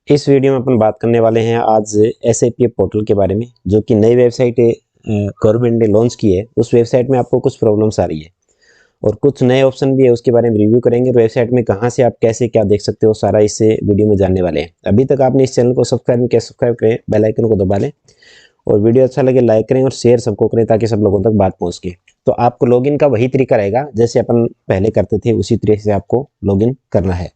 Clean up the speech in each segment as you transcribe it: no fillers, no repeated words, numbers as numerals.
इस वीडियो में अपन बात करने वाले हैं आज SAP पोर्टल के बारे में, जो कि नई वेबसाइट गवर्नमेंट ने लॉन्च की है। उस वेबसाइट में आपको कुछ प्रॉब्लम्स आ रही है और कुछ नए ऑप्शन भी है, उसके बारे में रिव्यू करेंगे। वेबसाइट में कहां से आप कैसे क्या देख सकते हो, सारा इस वीडियो में जानने वाले हैं। अभी तक आपने इस चैनल को सब्सक्राइब नहीं किया, सब्सक्राइब करें, बेल आइकन को दबा लें और वीडियो अच्छा लगे लाइक करें और शेयर सबको करें ताकि सब लोगों तक बात पहुँच के। तो आपको लॉगिन का वही तरीका रहेगा जैसे अपन पहले करते थे, उसी तरीके से आपको लॉगिन करना है।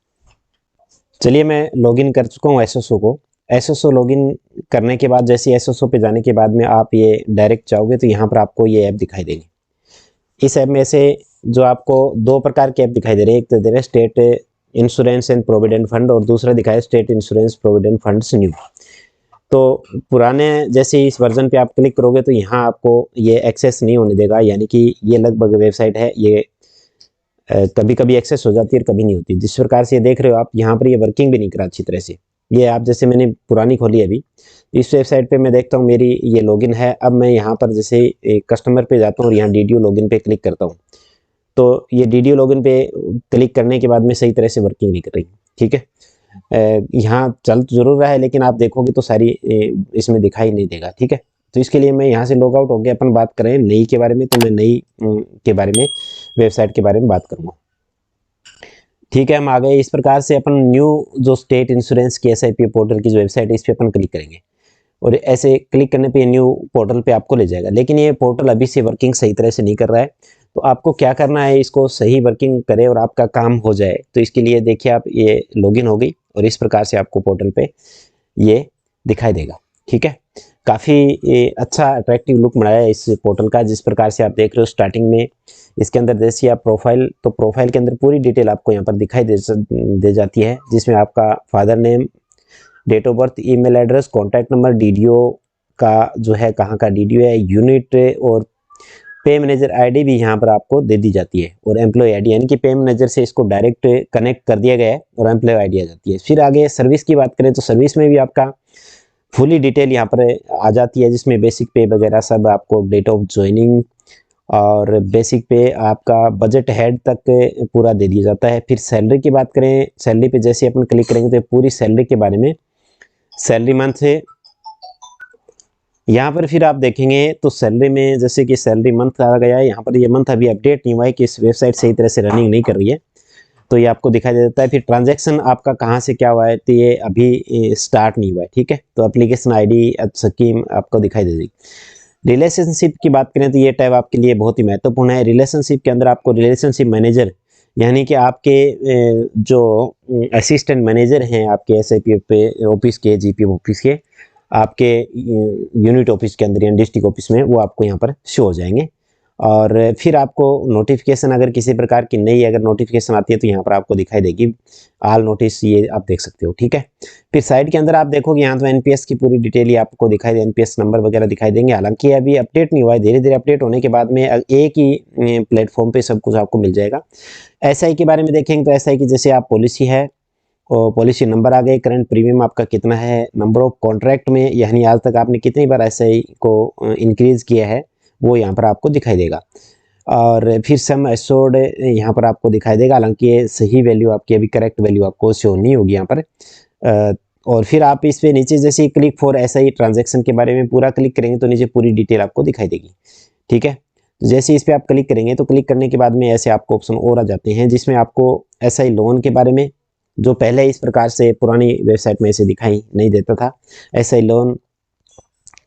चलिए, मैं लॉगिन कर चुका हूँ एसएसओ को। एसएसओ लॉगिन करने के बाद जैसे एसएसओ पे जाने के बाद में आप ये डायरेक्ट जाओगे तो यहाँ पर आपको ये ऐप दिखाई देगी। इस ऐप में से जो आपको दो प्रकार के ऐप दिखाई दे रहे हैं, एक तो दे रहे state insurance and provident fund और दूसरा दिखाया state insurance provident funds new. तो पुराने जैसे इस वर्जन पे आप क्लिक करोगे तो यहाँ आपको ये एक्सेस नहीं होने देगा, यानी कि ये लगभग वेबसाइट है ये कभी कभी एक्सेस हो जाती है और कभी नहीं होती। जिस प्रकार से ये देख रहे हो आप, यहाँ पर ये वर्किंग भी नहीं करा अच्छी तरह से। ये आप जैसे मैंने पुरानी खोली अभी, इस वेबसाइट पे मैं देखता हूँ मेरी ये लॉगिन है। अब मैं यहाँ पर जैसे कस्टमर पे जाता हूँ और यहाँ डीडीओ लॉगिन पे क्लिक करता हूँ, तो ये डीडीओ लॉगिन पे क्लिक करने के बाद में सही तरह से वर्किंग नहीं कर रही। ठीक है, यहाँ चल तो जरूर रहा है लेकिन आप देखोगे तो सारी इसमें दिखाई नहीं देगा। ठीक है, तो इसके लिए मैं यहाँ से लॉग आउट हो गया। अपन बात करें नई के बारे में, तो मैं नई के बारे में, वेबसाइट के बारे में बात करूँगा। ठीक है, हम आ गए। इस प्रकार से अपन न्यू जो स्टेट इंश्योरेंस की SIP पोर्टल की जो वेबसाइट है, इस पर अपन क्लिक करेंगे और ऐसे क्लिक करने पे न्यू पोर्टल पे आपको ले जाएगा। लेकिन ये पोर्टल अभी से वर्किंग सही तरह से नहीं कर रहा है, तो आपको क्या करना है, इसको सही वर्किंग करे और आपका काम हो जाए। तो इसके लिए देखिए, आप ये लॉगिन हो गई और इस प्रकार से आपको पोर्टल पे ये दिखाई देगा। ठीक है, काफ़ी अच्छा अट्रैक्टिव लुक बनाया है इस पोर्टल का। जिस प्रकार से आप देख रहे हो स्टार्टिंग में इसके अंदर जैसे आप प्रोफाइल, तो प्रोफाइल के अंदर पूरी डिटेल आपको यहाँ पर दिखाई दे जाती है, जिसमें आपका father name, date of birth, email address, contact number, DDO का जो है कहाँ का डीडीओ है, यूनिट और पे मैनेजर आईडी भी यहाँ पर आपको दे दी जाती है और एम्प्लॉय आईडी, यानी कि पे मैनेजर से इसको डायरेक्ट कनेक्ट कर दिया गया है और एम्प्लॉय आईडी आ जाती है। फिर आगे सर्विस की बात करें तो सर्विस में भी आपका फुली डिटेल यहाँ पर आ जाती है, जिसमें बेसिक पे वगैरह सब आपको, डेट ऑफ ज्वाइनिंग और बेसिक पे आपका बजट हेड तक पूरा दे दिया जाता है। फिर सैलरी की बात करें, सैलरी पे जैसे अपन क्लिक करेंगे तो पूरी सैलरी के बारे में, सैलरी मंथ है यहाँ पर। फिर आप देखेंगे तो सैलरी में जैसे कि सैलरी मंथ आ गया है, यहाँ पर ये मंथ अभी अपडेट नहीं हुआ है कि इस वेबसाइट सही तरह से रनिंग नहीं कर रही है, तो ये आपको दिखाई देता है। फिर ट्रांजैक्शन आपका कहाँ से क्या हुआ है, तो ये अभी स्टार्ट नहीं हुआ है। ठीक है, तो एप्लीकेशन आईडी स्कीम आपको दिखाई दे देगी। रिलेशनशिप की बात करें तो ये टैब आपके लिए बहुत ही महत्वपूर्ण है। रिलेशनशिप के अंदर आपको रिलेशनशिप मैनेजर, यानी कि आपके जो असिस्टेंट मैनेजर हैं आपके SIP पे ऑफिस के, GP ऑफिस के, आपके यूनिट ऑफिस के अंदर या डिस्ट्रिक्ट ऑफिस में, वो आपको यहाँ पर शो हो जाएंगे। और फिर आपको नोटिफिकेशन अगर किसी प्रकार की नई अगर नोटिफिकेशन आती है तो यहाँ पर आपको दिखाई देगी ऑल नोटिस, ये आप देख सकते हो। ठीक है, फिर साइड के अंदर आप देखोगे यहाँ तो NPS की पूरी डिटेल ही आपको दिखाई दे, NPS नंबर वगैरह दिखाई देंगे। हालांकि अभी अपडेट नहीं हुआ है, धीरे धीरे अपडेट होने के बाद में एक ही प्लेटफॉर्म पे सब कुछ आपको मिल जाएगा। SI के बारे में देखेंगे तो SI की जैसे आप पॉलिसी है और पॉलिसी नंबर आ गए, करंट प्रीमियम आपका कितना है, नंबर ऑफ कॉन्ट्रैक्ट में, यानी आज तक आपने कितनी बार SI को इंक्रीज किया है, वो यहाँ पर आपको दिखाई देगा। और फिर सम एश्योर्ड यहाँ पर आपको दिखाई देगा। हालांकि ये सही वैल्यू आपकी, अभी करेक्ट वैल्यू आपको शो नहीं होगी यहाँ पर। और फिर आप इस पे नीचे जैसे क्लिक फॉर SI ट्रांजैक्शन के बारे में पूरा क्लिक करेंगे तो नीचे पूरी डिटेल आपको दिखाई देगी। ठीक है, तो जैसे इस पर आप क्लिक करेंगे तो क्लिक करने के बाद में ऐसे आपको ऑप्शन और आ जाते हैं, जिसमें आपको SI लोन के बारे में, जो पहले इस प्रकार से पुरानी वेबसाइट में ऐसे दिखाई नहीं देता था, SI loan,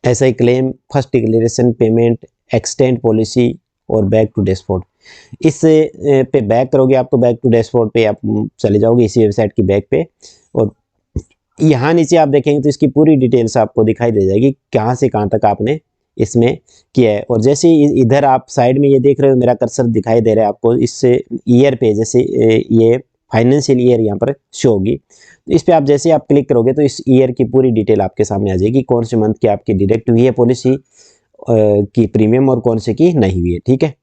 SI claim, first declaration, payment, extend policy और बैक टू डैशबोर्ड। इस पे बैक करोगे आप तो बैक टू डैशबोर्ड पे आप चले जाओगे, इसी वेबसाइट की बैक पे, और यहाँ नीचे आप देखेंगे तो इसकी पूरी डिटेल्स आपको दिखाई दे जाएगी, कहाँ से कहाँ तक आपने इसमें किया है। और जैसे इधर आप साइड में ये देख रहे हो, मेरा कर्सर दिखाई दे रहा है आपको, इस ईयर पे जैसे ये फाइनेंशियल ईयर यहाँ पर शो होगी, तो इस पर आप जैसे आप क्लिक करोगे तो इस ईयर की पूरी डिटेल आपके सामने आ जाएगी, कौन से मंथ की आपकी डिडक्ट हुई है पॉलिसी की प्रीमियम और कौन से की नहीं हुई है। ठीक है,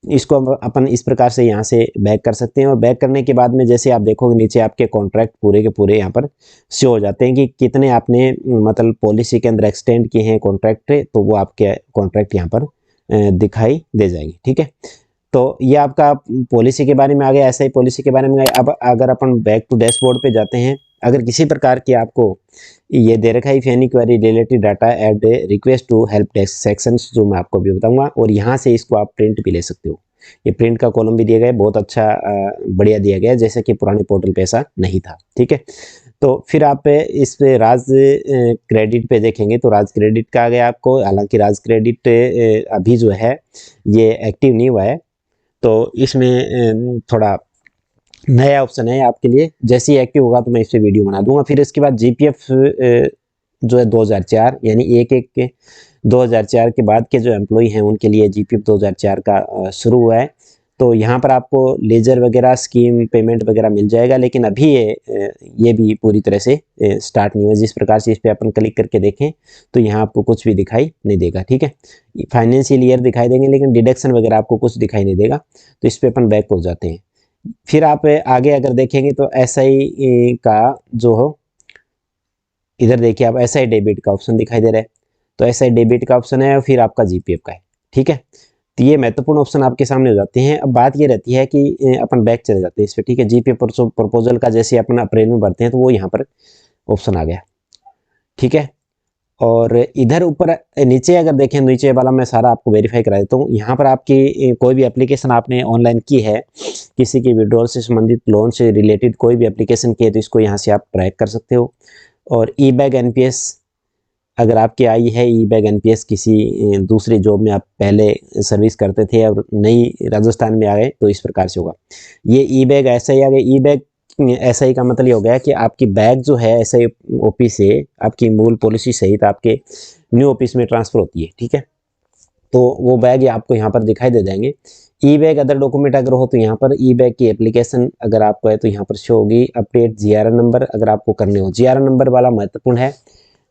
इसको अपन इस प्रकार से यहाँ से बैक कर सकते हैं। और बैक करने के बाद में जैसे आप देखोगे नीचे आपके कॉन्ट्रैक्ट पूरे के पूरे यहाँ पर शो हो जाते हैं कि कितने आपने मतलब पॉलिसी के अंदर एक्सटेंड किए हैं कॉन्ट्रैक्ट, तो वो आपके कॉन्ट्रैक्ट यहाँ पर दिखाई दे जाएंगे। ठीक है, तो ये आपका पॉलिसी के बारे में आ गया, SI पॉलिसी के बारे में। अब अगर अपन बैक टू डैशबोर्ड पे जाते हैं, अगर किसी प्रकार की आपको ये दे रखा है if any query related data add request to help desk sections, जो मैं आपको अभी बताऊंगा, और यहाँ से इसको आप प्रिंट भी ले सकते हो। ये प्रिंट का कॉलम भी दिया गया है, बहुत अच्छा बढ़िया दिया गया है, जैसे कि पुराने पोर्टल पे ऐसा नहीं था। ठीक है, तो फिर आप इस पे राज क्रेडिट पे देखेंगे तो राज क्रेडिट का आ गया आपको। हालांकि राज क्रेडिट अभी जो है ये एक्टिव नहीं हुआ है, तो इसमें थोड़ा नया ऑप्शन है आपके लिए। जैसे ही एक्टिव होगा तो मैं इस पर वीडियो बना दूंगा। फिर इसके बाद जीपीएफ जो है 2004, यानी एक के 2004 के बाद के जो एम्प्लॉय हैं उनके लिए जीपीएफ 2004 का शुरू हुआ है। तो यहाँ पर आपको लेजर वगैरह स्कीम पेमेंट वगैरह मिल जाएगा, लेकिन अभी ये भी पूरी तरह से स्टार्ट नहीं हुआ। जिस प्रकार से इस पर अपन क्लिक करके देखें तो यहाँ आपको कुछ भी दिखाई नहीं देगा। ठीक है, फाइनेंशियल ईयर दिखाई देंगे लेकिन डिडक्शन वगैरह आपको कुछ दिखाई नहीं देगा। तो इस पर अपन बैक हो जाते हैं। फिर आप आगे अगर देखेंगे तो एसआई का जो हो, इधर देखिए आप एसआई डेबिट का ऑप्शन दिखाई दे रहा है, तो एसआई डेबिट का ऑप्शन है और फिर आपका जीपीएफ का है। ठीक है, तो ये महत्वपूर्ण ऑप्शन आपके सामने हो जाते हैं। अब बात ये रहती है कि अपन बैक चले जाते हैं इस पर। ठीक है, जीपीएफ प्रपोजल का जैसे अपन अप्रैल में भरते हैं तो वो यहाँ पर ऑप्शन आ गया। ठीक है, और इधर ऊपर नीचे अगर देखें, नीचे वाला मैं सारा आपको वेरीफाई करा देता हूँ। यहाँ पर आपकी कोई भी एप्लीकेशन आपने ऑनलाइन की है, किसी की विड्रॉल से संबंधित, लोन से रिलेटेड कोई भी एप्लीकेशन की है, तो इसको यहाँ से आप ट्रैक कर सकते हो। और ई बैग एनपीएस अगर आपकी आई है, ई बैग एनपीएस किसी दूसरी जॉब में आप पहले सर्विस करते थे और नई राजस्थान में आ गए तो इस प्रकार से होगा। ये ई बैग ऐसा ही आ गया। ई बैग एसआई का मतलब ये हो गया कि आपकी बैग जो है एसआई ओपी से आपकी मूल पॉलिसी सहित आपके न्यू ऑफिस में ट्रांसफर होती है। ठीक है, तो वो बैग आपको यहाँ पर दिखाई दे जाएंगे। ई बैग अदर डॉक्यूमेंट अगर हो तो यहाँ पर ई बैग की एप्लीकेशन अगर आपको है तो यहाँ पर शो होगी। अपडेट जीआरएन नंबर अगर आपको करने हो, जीआरएन नंबर वाला महत्वपूर्ण है,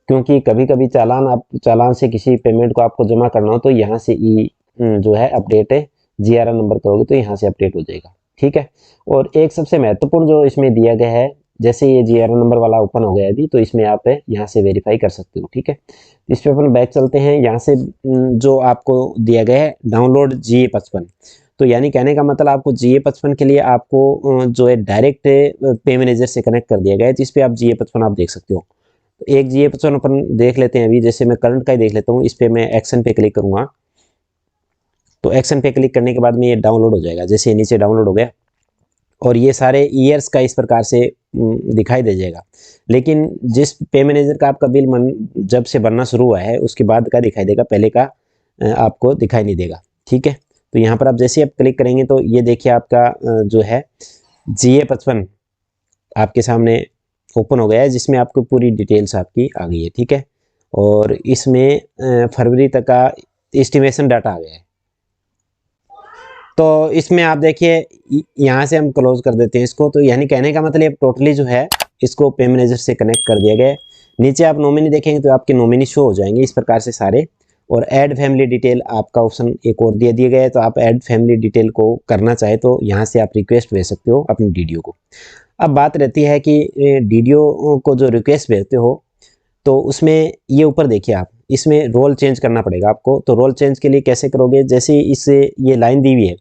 क्योंकि कभी कभी चालान से किसी पेमेंट को आपको जमा करना हो तो यहाँ से ई जो है अपडेट है जीआरएन नंबर करोगे तो यहाँ से अपडेट हो जाएगा। ठीक है, और एक सबसे महत्वपूर्ण जो इसमें दिया गया है, जैसे ये जीआरएन नंबर वाला ओपन हो गया अभी, तो इसमें आप यहाँ से वेरीफाई कर सकते हो। ठीक है, इस पे अपन बैक चलते हैं। यहाँ से जो आपको दिया गया है डाउनलोड GA55, तो यानी कहने का मतलब आपको GA55 के लिए आपको जो है डायरेक्ट पे मैनेजर से कनेक्ट कर दिया गया है, जिस पे आप GA55 आप देख सकते हो। तो एक GA55 अपन देख लेते हैं अभी, जैसे मैं करंट का ही देख लेता हूँ। इस पे मैं एक्शन पे क्लिक करूँगा तो एक्शन पे क्लिक करने के बाद में ये डाउनलोड हो जाएगा। जैसे ये नीचे डाउनलोड हो गया और ये सारे ईयर्स का इस प्रकार से दिखाई दे जाएगा। लेकिन जिस पे मैनेजर का आपका बिल जब से बनना शुरू हुआ है उसके बाद का दिखाई देगा, पहले का आपको दिखाई नहीं देगा। ठीक है, तो यहाँ पर आप जैसे आप क्लिक करेंगे तो ये देखिए आपका जो है GA55 आपके सामने ओपन हो गया है, जिसमें आपको पूरी डिटेल्स आपकी आ गई है। ठीक है, और इसमें फरवरी तक का एस्टिमेशन डाटा आ गया है। तो इसमें आप देखिए यहाँ से हम क्लोज कर देते हैं इसको। तो यानी कहने का मतलब टोटली जो है इसको पे मैनेजर से कनेक्ट कर दिया गया है। नीचे आप नॉमिनी देखेंगे तो आपके नॉमिनी शो हो जाएंगे इस प्रकार से सारे। और ऐड फैमिली डिटेल आपका ऑप्शन एक और दे दिया गया है, तो आप ऐड फैमिली डिटेल को करना चाहे तो यहाँ से आप रिक्वेस्ट भेज सकते हो अपनी डीडीओ को। अब बात रहती है कि डीडीओ को जो रिक्वेस्ट भेजते हो तो उसमें ये ऊपर देखिए आप, इसमें रोल चेंज करना पड़ेगा आपको। तो रोल चेंज के लिए कैसे करोगे, जैसे इससे ये लाइन दी हुई है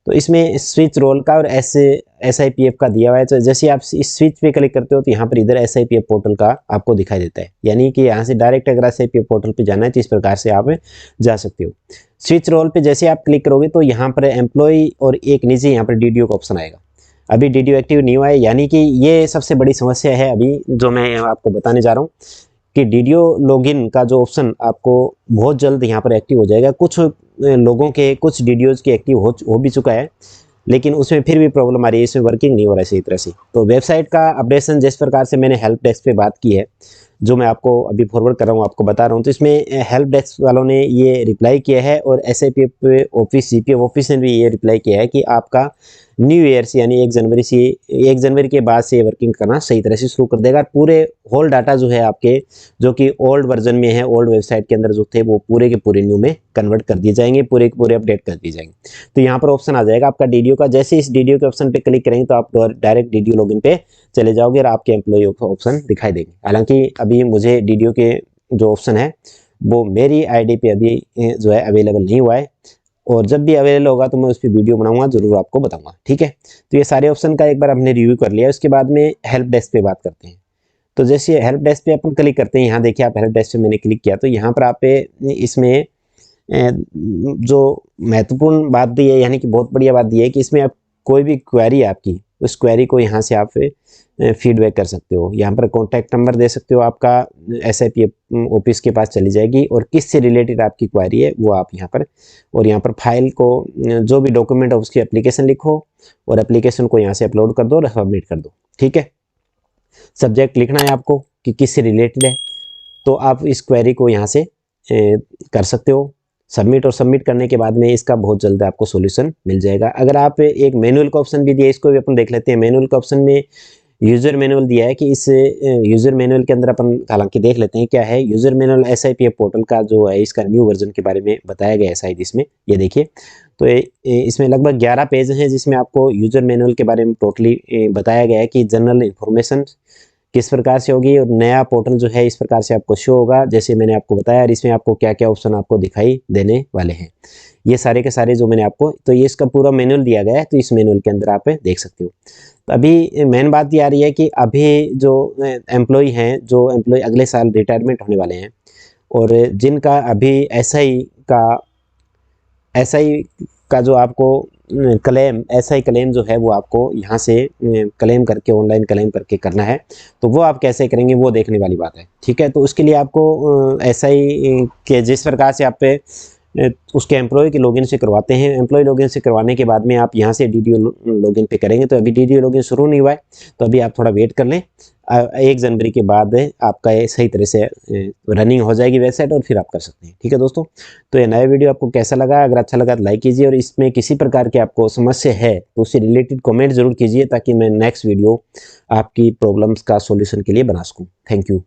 तो इसमें स्विच रोल का और SIPF का दिया हुआ है। तो जैसे आप इस स्विच पे क्लिक करते हो तो यहाँ पर इधर SIPF पोर्टल का आपको दिखाई देता है, यानी कि यहाँ से डायरेक्ट अगर SIPF पोर्टल पे जाना है तो इस प्रकार से आप जा सकते हो। स्विच रोल पे जैसे आप क्लिक करोगे तो यहाँ पर एम्प्लॉय और एक नीचे यहाँ पर DDO का ऑप्शन आएगा। अभी DDO एक्टिव नहीं हुआ है, यानी कि ये सबसे बड़ी समस्या है अभी जो मैं आपको बताने जा रहा हूँ कि DDO लॉगिन का जो ऑप्शन आपको बहुत जल्द यहाँ पर एक्टिव हो जाएगा। कुछ लोगों के कुछ DDOs के एक्टिव हो भी चुका है, लेकिन उसमें फिर भी प्रॉब्लम आ रही है, इसमें वर्किंग नहीं हो रहा है सही तरह से। तो वेबसाइट का अपडेशन जिस प्रकार से मैंने हेल्प डेस्क पे बात की है, जो मैं आपको अभी फॉरवर्ड कर रहा हूँ, आपको बता रहा हूँ, तो इसमें हेल्प डेस्क वालों ने ये रिप्लाई किया है और SIPF ऑफिस GPF ऑफिस ने भी ये रिप्लाई किया है कि आपका न्यू ईयर से यानी 1 जनवरी के बाद से वर्किंग करना सही तरह से शुरू कर देगा। पूरे होल डाटा जो है आपके, जो कि ओल्ड वर्जन में है, ओल्ड वेबसाइट के अंदर जो थे वो पूरे के पूरे न्यू में कन्वर्ट कर दिए जाएंगे, पूरे के पूरे अपडेट कर दिए जाएंगे। तो यहाँ पर ऑप्शन आ जाएगा आपका DDO का। जैसे इस DDO के ऑप्शन पे क्लिक करेंगे तो आप डायरेक्ट DDO लॉगिन पे चले जाओगे और आपके एम्प्लॉय ऑप्शन दिखाई देंगे। हालांकि अभी मुझे DDO के जो ऑप्शन है वो मेरी ID पे अभी जो है अवेलेबल नहीं हुआ है, और जब भी अवेलेबल होगा तो मैं उस पर वीडियो बनाऊंगा, जरूर आपको बताऊंगा। ठीक है, तो ये सारे ऑप्शन का एक बार हमने रिव्यू कर लिया। उसके बाद में हेल्प डेस्क पे बात करते हैं। तो जैसे हेल्प डेस्क पे अपन क्लिक करते हैं, यहाँ देखिए आप हेल्प डेस्क पे मैंने क्लिक किया तो यहाँ पर आप इसमें जो महत्वपूर्ण बात दी है, यानी कि बहुत बढ़िया बात दी है कि इसमें आप कोई भी क्वेरी है आपकी, उस क्वेरी को यहाँ से आप फीडबैक कर सकते हो। यहाँ पर कॉन्टैक्ट नंबर दे सकते हो, आपका SIP ऑफिस के पास चली जाएगी और किससे रिलेटेड आपकी क्वेरी है वो आप यहाँ पर, और यहाँ पर फाइल को जो भी डॉक्यूमेंट है उसकी एप्लीकेशन लिखो और एप्लीकेशन को यहाँ से अपलोड कर दो और सबमिट कर दो। ठीक है, सब्जेक्ट लिखना है आपको कि किससे रिलेटेड है, तो आप इस क्वेरी को यहाँ से कर सकते हो सबमिट, और सबमिट करने के बाद में इसका बहुत जल्द आपको सॉल्यूशन मिल जाएगा। अगर आप एक मैनुअल का ऑप्शन भी दिया, इसको भी अपन देख लेते हैं। मैनुअल का ऑप्शन में यूज़र मैनुअल दिया है कि इस यूज़र मैनुअल के अंदर अपन हालांकि देख लेते हैं क्या है। यूज़र मैनुअल SIPF पोर्टल का जो है इसका न्यू वर्जन के बारे में बताया गया है शायद इसमें, ये देखिए। तो इसमें लगभग 11 पेज हैं जिसमें आपको यूज़र मैनुअल के बारे में टोटली बताया गया है कि जनरल इन्फॉर्मेशन किस प्रकार से होगी और नया पोर्टल जो है इस प्रकार से आपको शो होगा जैसे मैंने आपको बताया, और इसमें आपको क्या क्या ऑप्शन आपको दिखाई देने वाले हैं, ये सारे के सारे जो मैंने आपको, तो ये इसका पूरा मैनुअल दिया गया है, तो इस मैनुअल के अंदर आप देख सकते हो। तो अभी मेन बात ये आ रही है कि अभी जो एम्प्लॉय हैं, जो एम्प्लॉय अगले साल रिटायरमेंट होने वाले हैं और जिनका अभी SI का जो आपको क्लेम, SI क्लेम जो है वो आपको यहाँ से क्लेम करके, ऑनलाइन क्लेम करके करना है, तो वो आप कैसे करेंगे वो देखने वाली बात है। ठीक है, तो उसके लिए आपको SI के जिस प्रकार से आप पे उसके एम्प्लॉय के लॉगिन से करवाते हैं, एम्प्लॉय लॉगिन से करवाने के बाद में आप यहाँ से DDO लॉगिन पे करेंगे। तो अभी DDO लॉगिन शुरू नहीं हुआ है, तो अभी आप थोड़ा वेट कर लें। 1 जनवरी के बाद आपका ये सही तरह से रनिंग हो जाएगी वेबसाइट और फिर आप कर सकते हैं। ठीक है दोस्तों, तो ये नया वीडियो आपको कैसा लगा? अगर अच्छा लगा तो लाइक कीजिए, और इसमें किसी प्रकार की आपको समस्या है तो उससे रिलेटेड कमेंट जरूर कीजिए ताकि मैं नेक्स्ट वीडियो आपकी प्रॉब्लम्स का सॉल्यूशन के लिए बना सकूँ। Thank you.